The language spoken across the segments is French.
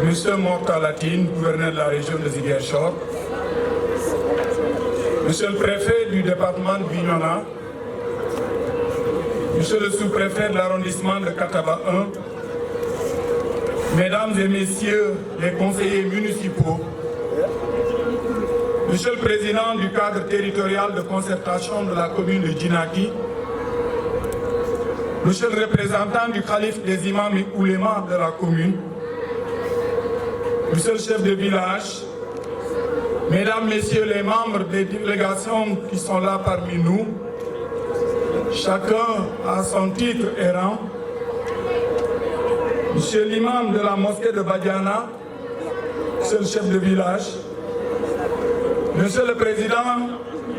Monsieur Mortalatine, gouverneur de la région de Ziguinchor, Monsieur le préfet du département de Bignona, Monsieur le sous-préfet de l'arrondissement de Kataba 1, Mesdames et Messieurs les conseillers municipaux, Monsieur le président du cadre territorial de concertation de la commune de Djinaki, Monsieur le représentant du calife des imams et oulémas de la commune, Monsieur le chef de village, Mesdames, Messieurs les membres des délégations qui sont là parmi nous, chacun à son titre et rang, Monsieur l'imam de la mosquée de Badiana, Monsieur le chef de village, Monsieur le président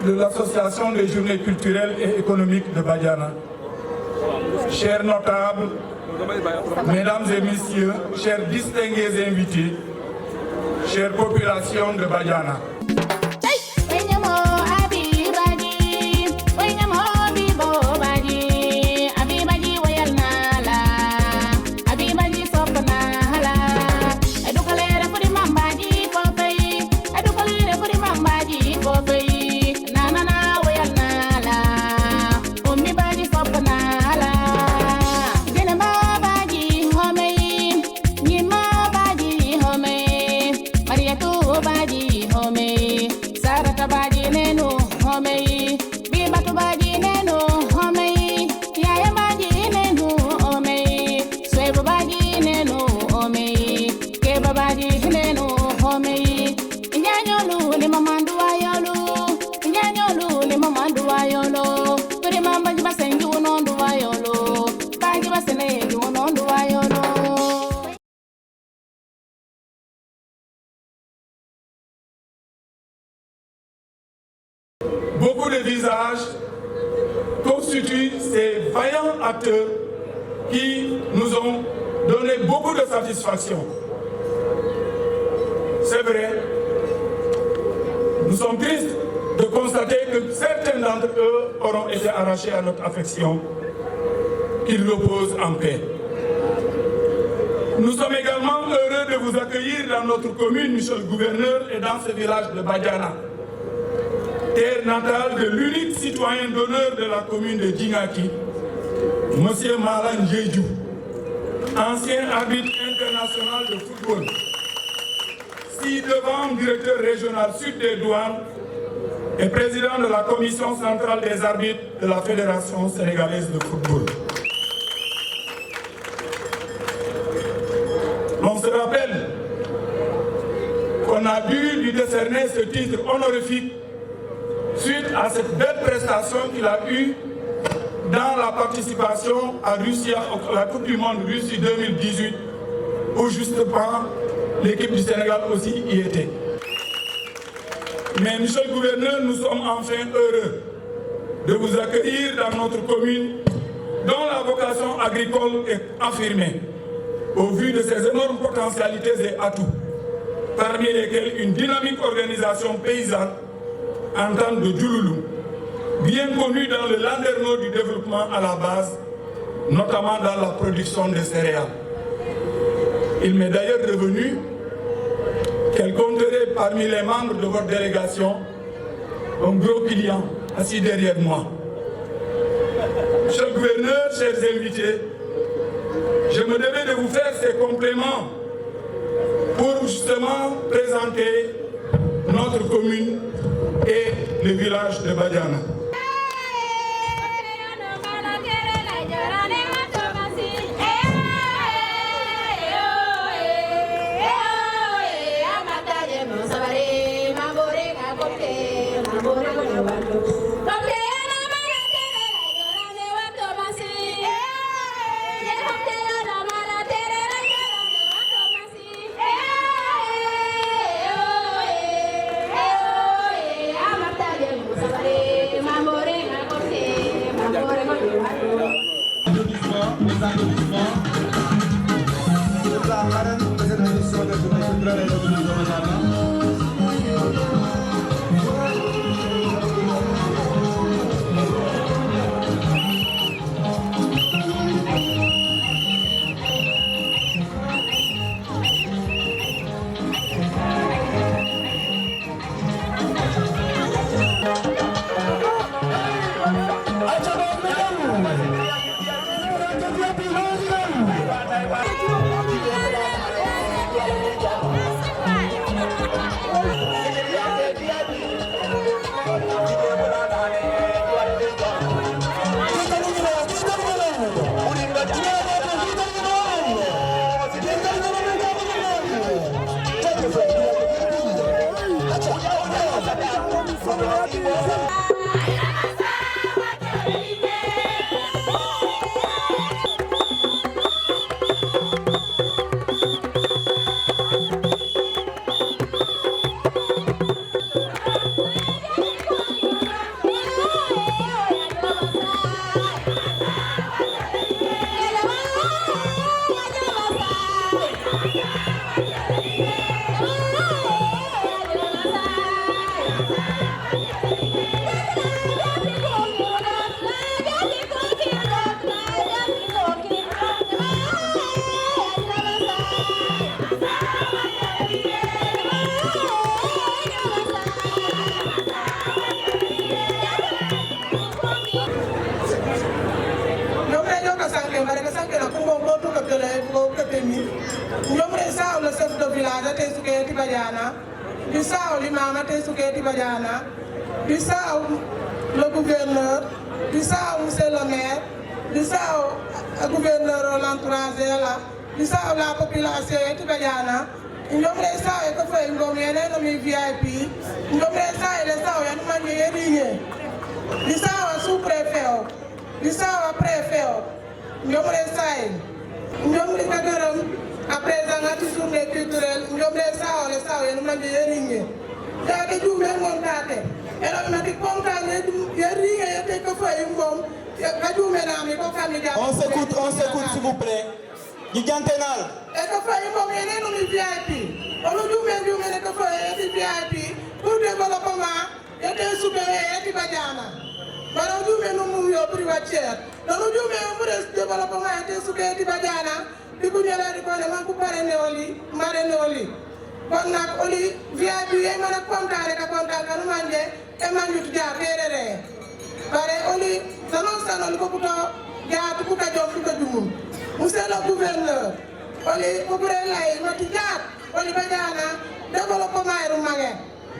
de l'association des journées culturelles et économiques de Badiana, chers notables, Mesdames et Messieurs, chers distingués invités, chère population de Badiana. Beaucoup de visages constituent ces vaillants acteurs qui nous ont donné beaucoup de satisfaction. C'est vrai, nous sommes tristes de constater que certains d'entre eux auront été arrachés à notre affection, qu'ils reposent en paix. Nous sommes également heureux de vous accueillir dans notre commune, monsieur le gouverneur, et dans ce village de Badiana, terre natale de l'unique citoyen d'honneur de la commune de Djinaki, monsieur Malan Djedjou, ancien arbitre international de football, ci-devant directeur régional sud des douanes et président de la commission centrale des arbitres de la Fédération sénégalaise de football. On se rappelle qu'on a dû lui décerner ce titre honorifique suite à cette belle prestation qu'il a eue dans la participation à la Coupe du Monde Russie 2018, où justement l'équipe du Sénégal aussi y était. Mais monsieur le gouverneur, nous sommes enfin heureux de vous accueillir dans notre commune dont la vocation agricole est affirmée au vu de ses énormes potentialités et atouts, parmi lesquels une dynamique organisation paysanne en temps de Djouloulou, bien connue dans le landerneau du développement à la base, notamment dans la production de céréales. Il m'est d'ailleurs revenu qu'elle compterait parmi les membres de votre délégation un gros client assis derrière moi. Monsieur le gouverneur, chers invités, je me devais de vous faire ces compléments pour justement présenter notre commune et le village de Badiana. le chef de village a Tessuké Tibadiana, Bissau l'imam Tessuké Tibadiana, Bissau le gouverneur, Bissau monsieur le maire, Bissau le gouverneur l'entourage là, Bissau la population Tibadiana, Njomre sa e ko fay ngom yene no mi VIP, Njomre sa e le sa o yanu man yerigne. Bissau sous-préfet, Bissau préfet, Njomre sa e, Njomre kagaram à présent la journée culturelle, Njomre sa o le sa o yanu man yerigne. Ya ke jume mon tate. Elo na di kontagne yerigne yete ko fay ngom, ka jume na mi ko famille. On s'écoute s'il vous plaît. Gigantenal. Et que fait un moment nous VIP. On nous dit que fait VIP pour le développement et le supérieur et le Badiana. Mais nous nous privatière. Nous nous pour le développement et le supérieur et Badiana. Du coup, nous allons pour parrainer Oli, marrainer Oli. On a Oli VIP et on a compté nous manger et manger tout à l'heure. Pare Oli, nous allons nous couper garde pour que nous Monsieur le gouverneur, oli kuburela matikat, oli Badiana, développement rumage.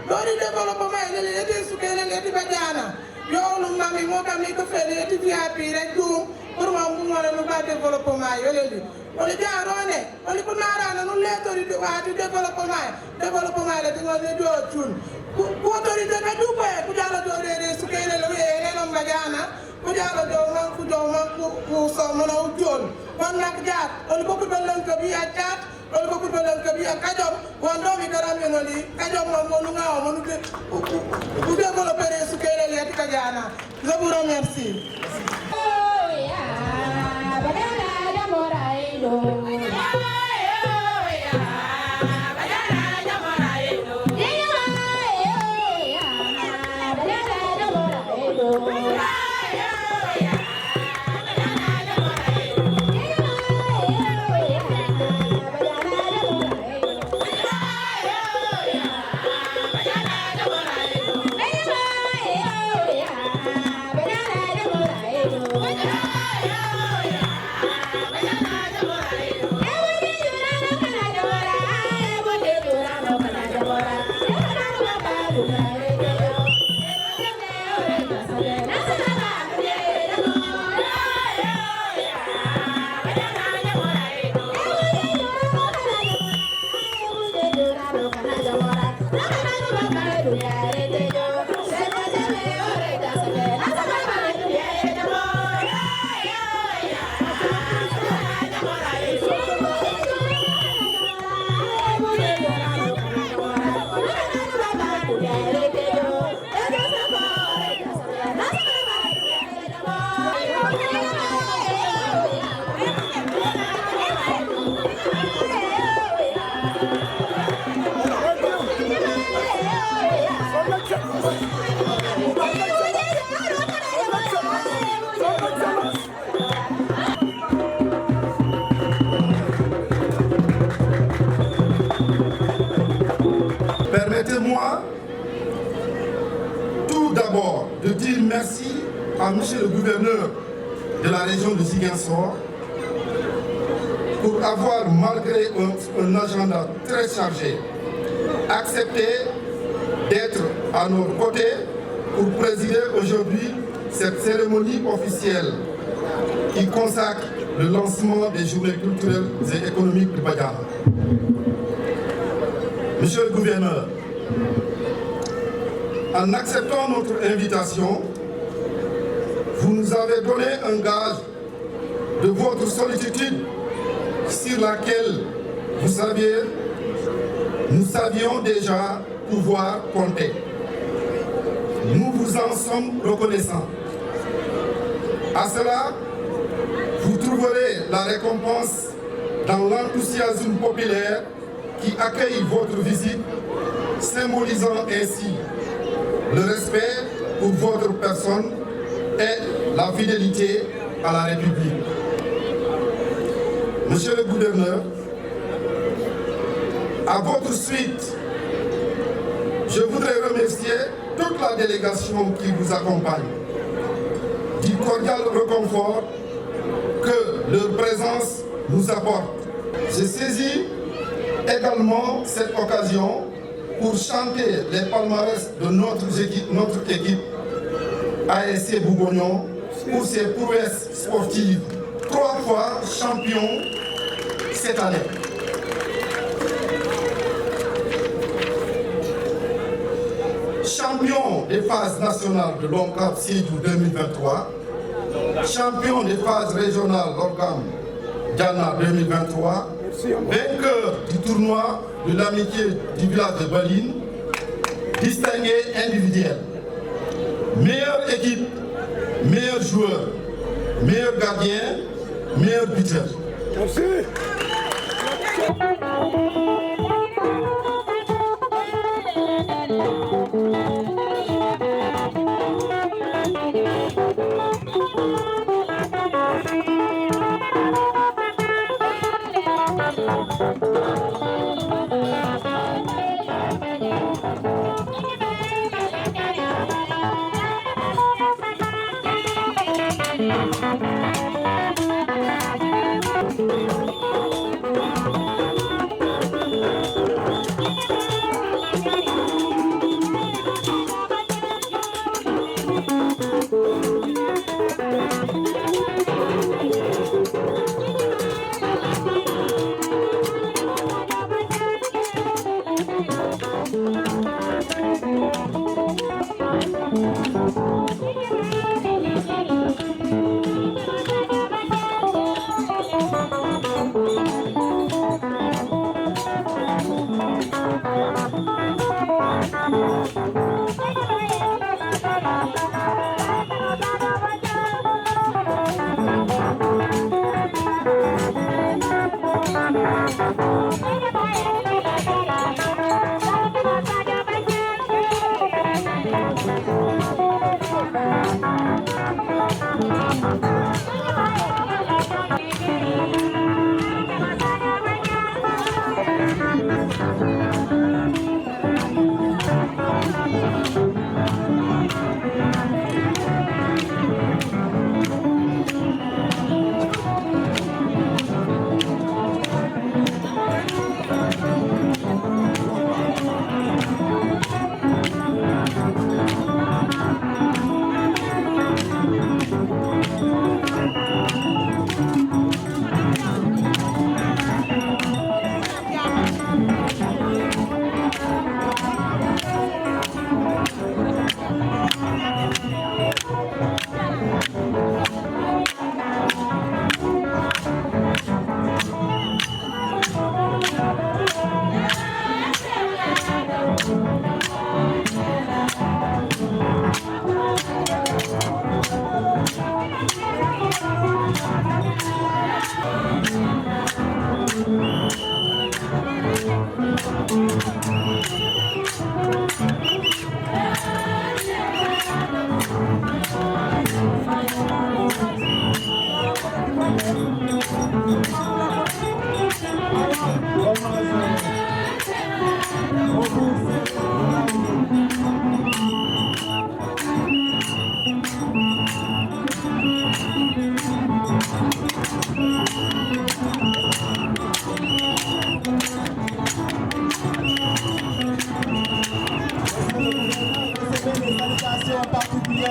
Lori développement ele ete sukele ete Badiana. Yo lu mami mo kami ko fele ete VIP rek du pour mo mo le ba développement yo le. Oli jaarone, oli ko narana nu letori de waati développement le tingo ne do tun. Ko autorité ka du ko ku jalo do de sukele le ele no Badiana. Kujalo ku so mono ujol kon nak jaat on ko dolan ko bi atat on ko dolan ko bi akajom wondo mi garam ngoli kajom mo nu ngao mo nu ku développer su kele le tikajana. Je vous remercie. Permettez-moi tout d'abord de dire merci à monsieur le gouverneur de la région de Ziguinchor pour avoir, malgré un agenda très chargé, accepté d'être à nos côtés pour présider aujourd'hui cette cérémonie officielle qui consacre le lancement des journées culturelles et économiques du Badiana. Monsieur le gouverneur, en acceptant notre invitation, vous nous avez donné un gage de votre sollicitude sur laquelle nous savions déjà pouvoir compter. Nous vous en sommes reconnaissants. À cela, vous trouverez la récompense dans l'enthousiasme populaire qui accueille votre visite, symbolisant ainsi le respect pour votre personne et la fidélité à la République. Monsieur le gouverneur, à votre suite, je voudrais remercier toute la délégation qui vous accompagne du cordial réconfort que leur présence nous apporte. J'ai saisi également cette occasion pour chanter les palmarès de notre équipe ASC Bourgognon pour ses prouesses sportives, 3 fois champion cette année. Champion des phases nationales de l'ONCAP Sédhiou 2023, champion des phases régionales l'ORCAM Diana 2023, vainqueur du tournoi de l'amitié du village de Baline, distingué individuel, meilleure équipe, meilleur joueur, meilleur gardien, meilleur buteur. Merci.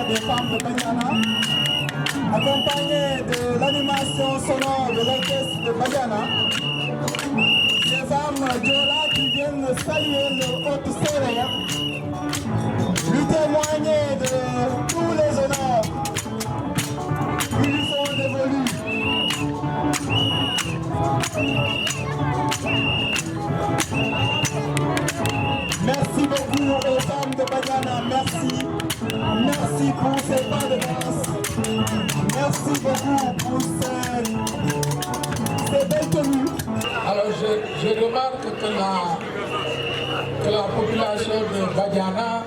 des femmes de Badiana, accompagnées de l'animation sonore de l'orchestre de Badiana. Ces femmes Diola qui viennent saluer le Haute-Sérère, lui témoigner de tous les honneurs qui lui sont dévolus. Merci beaucoup aux femmes de Badiana, merci. Merci pour ces pas de danse. Merci beaucoup pour ces belles tenues. Alors je remarque que la population de Badiana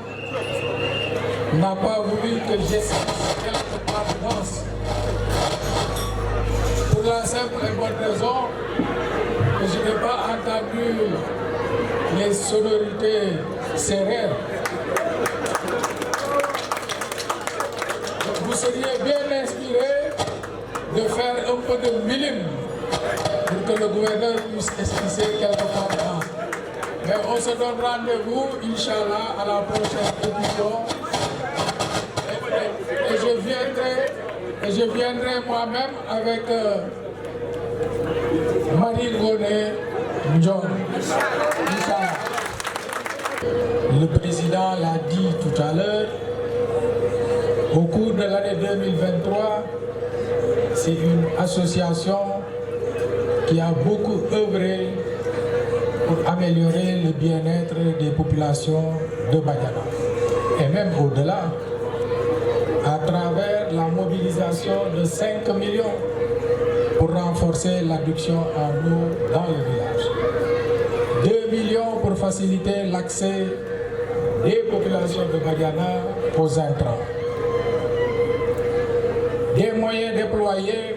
n'a pas voulu que j'exprime quelque appartenance. Pour la simple et bonne raison que je n'ai pas entendu les sonorités sérères. Vous seriez bien inspiré de faire un peu de milim pour que le gouverneur puisse esquisser quelque appartenance. Mais on se donne rendez-vous, Inch'Allah, à la prochaine édition. Et je viendrai moi-même avec Marie Ngoné Ndione. Le président l'a dit tout à l'heure, au cours de l'année 2023, c'est une association qui a beaucoup œuvré pour améliorer le bien-être des populations de Badiana. Et même au-delà, à travers la mobilisation de 5 millions pour renforcer l'adduction en eau dans le village. 2 millions pour faciliter l'accès des populations de Badiana aux intrants. Des moyens déployés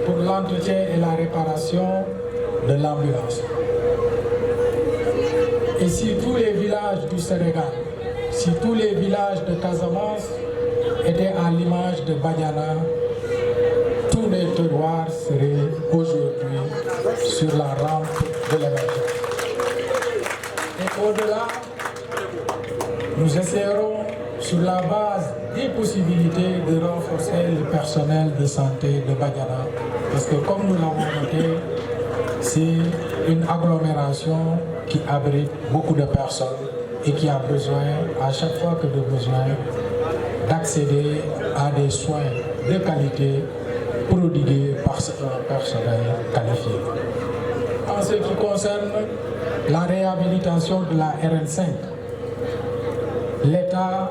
pour l'entretien et la réparation de l'ambulance. Et si tous les villages du Sénégal, si tous les villages de Casamance étaient à l'image de Badiana, tous les terroirs seraient aujourd'hui sur la rampe de l'émergence. Et au-delà, nous essaierons, sur la base des possibilités, de renforcer le personnel de santé de Badiana. Parce que comme nous l'avons noté, c'est une agglomération qui abrite beaucoup de personnes et qui a besoin, à chaque fois que de besoin, d'accéder à des soins de qualité prodigués par un personnel qualifié. En ce qui concerne la réhabilitation de la RN5, l'État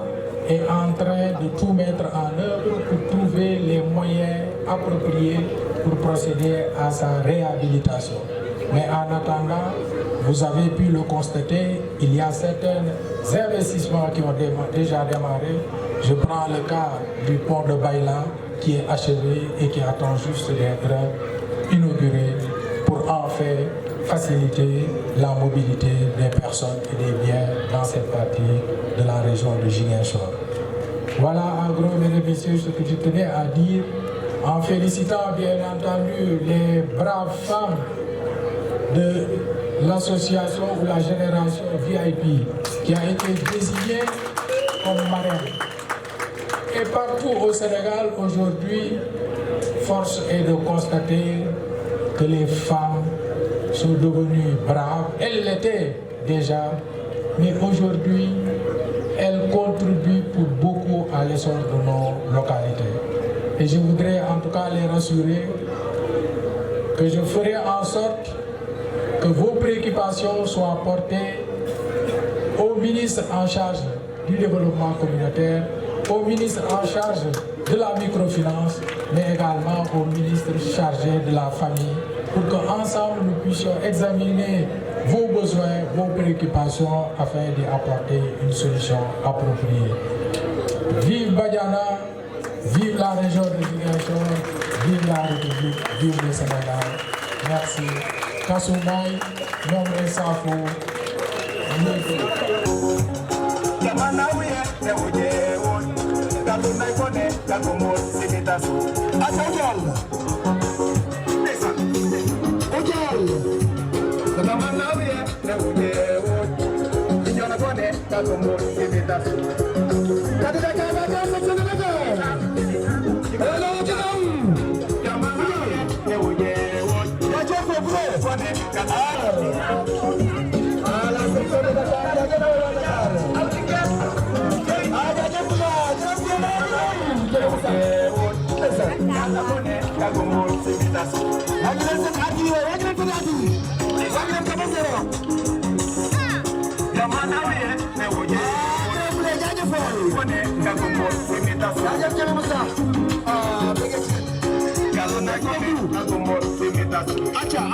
est en train de tout mettre en œuvre pour trouver les moyens appropriés pour procéder à sa réhabilitation. Mais en attendant, vous avez pu le constater, il y a certains investissements qui ont déjà démarré. Je prends le cas du pont de Baïla qui est achevé et qui attend juste d'être inauguré pour en fait faciliter la mobilité des personnes et des biens dans cette partie de la région de Ziguinchor. Voilà en gros, mesdames et messieurs, ce que je tenais à dire en félicitant bien entendu les braves femmes de l'association ou la génération VIP qui a été désignée comme marraine. Et partout au Sénégal aujourd'hui, force est de constater que les femmes sont devenues braves. Elles l'étaient déjà, mais aujourd'hui, elles contribuent pour beaucoup à l'essor de nos localités. Et je voudrais en tout cas les rassurer que je ferai en sorte que vos préoccupations soient portées au ministre en charge du développement communautaire, au ministre en charge de la microfinance, mais également au ministre chargé de la famille, pour qu'ensemble nous puissions examiner vos besoins, vos préoccupations, afin d'y apporter une solution appropriée. Vive Badiana, vive la région de Ziguinchor, vive la République, vive le Sénégal. Merci. Kasumay, Nombre Safo, Acha.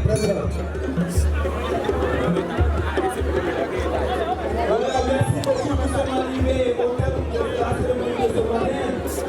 President.